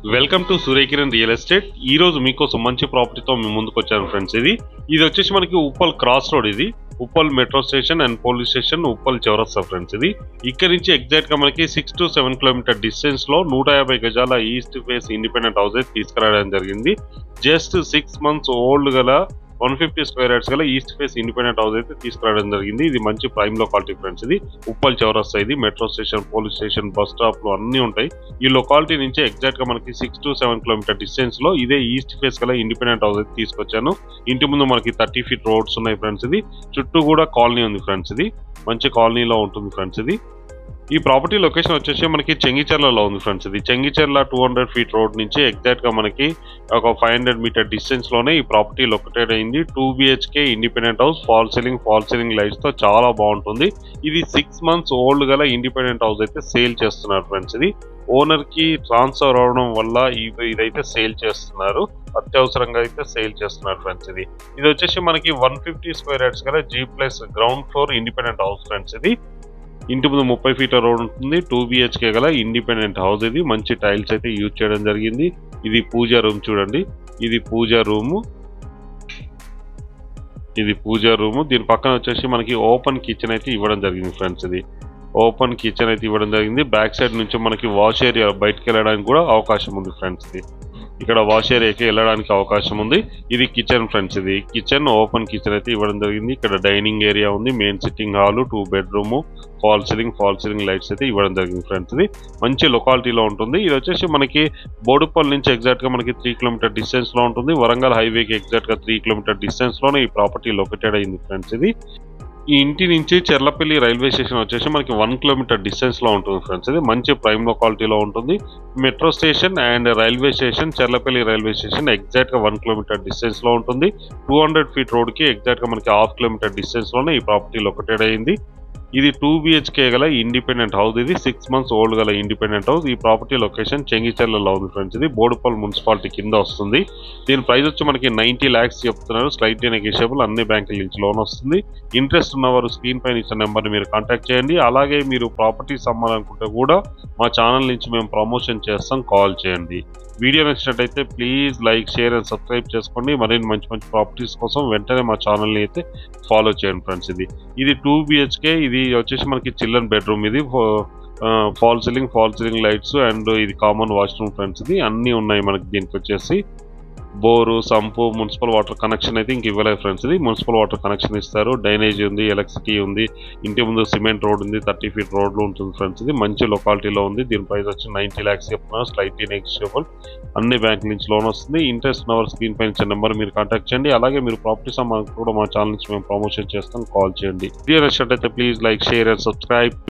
Welcome to Surya Kiran real estate. ఈ రోజు మీకోసం మంచి ప్రాపర్టీతో మేము ముందుకు వచ్చాను ఫ్రెండ్స్. ఇది వచ్చేసి మనకి ఉప్పల్ క్రాస్ రోడ్. ఇది Uppal metro station and police station, Uppal చౌరస్తా ఫ్రెండ్స్. ఇక్కడ నుంచి ఎగ్జాక్ట్ గా మనకి 6 to 7 కిలోమీటర్ డిస్టెన్స్ లో 150 గజాల ఈస్ట్ ఫేస్ ఇండిపెండెంట్ హౌస్ అయితే తీసుకురావడం జరిగింది. జస్ట్ 6 months ఓల్డ్ గల 150 స్క్వేర్ యార్డ్స్ గల ఈస్ట్ ఫేస్ ఇండిపెండెంట్ హౌస్ అయితే తీసుకురావడం జరిగింది. ఇది మంచి ప్రైమ్ లొకాలిటీ ఫ్రెండ్స్. ఇది ఉప్పల్ చౌరస్తా. ఇది metro station, police station, bus stop లు అన్ని ఉంటాయి. ఈ లొకాలిటీ నుంచి ఎగ్జాక్ట్ గా మనకి 6 to 7 కిలోమీటర్ డిస్టెన్స్ లో ఇదే ఈస్ట్ ఫేస్ గల ఇండిపెండెంట్ హౌస్ అయితే తీసుకొచ్చాను. ఇంటి ముందు మనకి 30 feet రోడ్స్ ఉన్నాయి ఫ్రెండ్స్. ఇది చుట్టూ కూడా కాలనీ ఉంది ఫ్రెండ్స్. ఇది మంచి కాలనీలో ఉంటుంది ఫ్రెండ్స్. ఈ ప్రాపర్టీ లొకేషన్ వచ్చేసి మనకి చెంగిచెర్లలో ఉంది ఫ్రెండ్స్. ఇది చెంగిచెర్ల 200 feet రోడ్ నుంచి ఎగ్జాక్ట్ గా మనకి ఒక 500 meter డిస్టెన్స్ లోనే ఈ ప్రాపర్టీ లొకేటెడ్ అయింది. 2 BHK independent house, fall ceiling lights తో చాలా బాగుంటుంది. ఇది 6 months ఓల్డ్ గల ఇండిపెండెంట్ హౌస్ అయితే సేల్ చేస్తున్నారు ఫ్రెండ్స్. ఇది ఓనర్ కి ట్రాన్స్ఫర్ అవడం వల్ల ఇదైతే సేల్ చేస్తున్నారు. అత్యవసరంగా అయితే సేల్ చేస్తున్నారు ఫ్రెండ్స్. ఇది వచ్చేసి మనకి 150 స్క్వేర్ యార్డ్స్ గల G+ ground floor independent house friends. ఇంటి ముందు 30 feet రోడ్ ఉంటుంది. 2 BHK గల ఇండిపెండెంట్ హౌస్. ఇది మంచి టైల్స్ అయితే యూజ్ చేయడం జరిగింది. ఇది పూజా రూమ్ చూడండి. ఇది పూజా రూమ్. దీని పక్కన వచ్చేసి మనకి ఓపెన్ కిచెన్ అయితే ఇవ్వడం జరిగింది ఫ్రెండ్స్. ఓపెన్ కిచెన్ అయితే ఇవ్వడం జరిగింది. బ్యాక్ సైడ్ నుంచి మనకి వాష్ ఏరియా బయటకు వెళ్ళడానికి కూడా అవకాశం ఉంది ఫ్రెండ్స్. ఇక్కడ వాష్ ఏరియాకి వెళ్ళడానికి అవకాశం ఉంది. ఇది కిచెన్ ఫ్రెండ్స్. ఇది కిచెన్, ఓపెన్ కిచెన్ అయితే ఇవ్వడం జరిగింది. ఇక్కడ డైనింగ్ ఏరియా ఉంది, main sitting hall, 2 bedroom, fall ceiling lights అయితే ఇవ్వడం జరిగింది ఫ్రెండ్స్. మంచి లొకాలిటీలో ఉంటుంది. ఇది వచ్చేసి మనకి బోడుపల్ నుంచి ఎగ్జాక్ట్ గా మనకి 3 kilometer డిస్టెన్స్ లో ఉంటుంది. వరంగల్ హైవేకి ఎగ్జాక్ట్ గా 3 kilometer డిస్టెన్స్ లోనే ఈ ప్రాపర్టీ లొకేటెడ్ అయింది ఫ్రెండ్స్. ఈ ఇంటి నుంచి చెర్లపల్లి రైల్వే స్టేషన్ వచ్చేసి మనకి 1 kilometer డిస్టెన్స్ లో ఉంటుంది ఫ్రెండ్స్. ఇది మంచి ప్రైమ్ లొకాలిటీలో ఉంటుంది. Metro station and railway station, Cherlapalli railway station ఎగ్జాక్ట్ గా 1 kilometer డిస్టెన్స్ లో ఉంటుంది. 200 feet రోడ్ కి ఎగ్జాక్ట్ గా మనకి 1/2 kilometer డిస్టెన్స్ లోనే ఈ ప్రాపర్టీ లొకేటెడ్ అయింది. ఇది 2 BHK గల ఇండిపెండెంట్ హౌస్. ఇది 6 months ఓల్డ్ గల ఇండిపెండెంట్ హౌస్. ఈ ప్రాపర్టీ లొకేషన్ చెంగిచెర్లలో ఉంది ఫ్రెండ్స్. ఇది బోడుపల్ మున్సిపాలిటీ కింద వస్తుంది. దీని ప్రైస్ వచ్చి మనకి 90 lakhs చెప్తున్నారు. Slightly negotiable. అన్ని బ్యాంకుల నుంచి లోన్ వస్తుంది. ఇంట్రెస్ట్ ఉన్నవారు స్క్రీన్ పైన ఇచ్చిన నెంబర్ని మీరు కాంటాక్ట్ చేయండి. అలాగే మీరు ప్రాపర్టీస్ అమ్మాలనుకుంటే కూడా మా ఛానల్ నుంచి మేము ప్రమోషన్ చేస్తాం, కాల్ చేయండి. వీడియో నచ్చినట్టయితే please like, share and subscribe చేసుకోండి. మరిన్ని మంచి ప్రాపర్టీస్ కోసం వెంటనే మా ఛానల్ని అయితే ఫాలో చేయండి ఫ్రెండ్స్. ఇది 2 BHK. ఇది వచ్చేసి మనకి చిల్డ్రన్ బెడ్రూమ్. ఇది ఫాల్ సీలింగ్ లైట్స్ అండ్ ఇది కామన్ వాష్రూమ్ ఫ్రెండ్స్. అన్నీ ఉన్నాయి మనకి. దీనికి వచ్చేసి bore, sump, municipal water connection అయితే ఇంక ఇవ్వలేదు ఫ్రెండ్స్. మున్సిపల్ వాటర్ కనెక్షన్ ఇస్తారు. డ్రైనేజ్ ఉంది, ఎలక్ట్రిసిటీ ఉంది. ఇంటి ముందు సిమెంట్ రోడ్ ఉంది, 30 feet రోడ్లు ఉంటుంది ఫ్రెండ్స్. మంచి లొకాలిటీలో ఉంది. దీని ప్రైస్ వచ్చి 90 lakhs చెప్తున్నారు. Slightly negotiable. అన్ని బ్యాంకుల నుంచి లోన్ వస్తుంది. ఇంట్రెస్ట్ ఉన్నవారు స్క్రీన్ పైన ఇచ్చిన నెంబర్ మీరు కాంటాక్ట్ చేయండి. అలాగే మీరు ప్రాపర్టీస్ అమ్మాలనుకుంటే కూడా మా ఛానల్ నుంచి మేము ప్రమోషన్ చేస్తాం, కాల్ చేయండి. వీడియో నచ్చినట్టయితే please like, share and subscribe.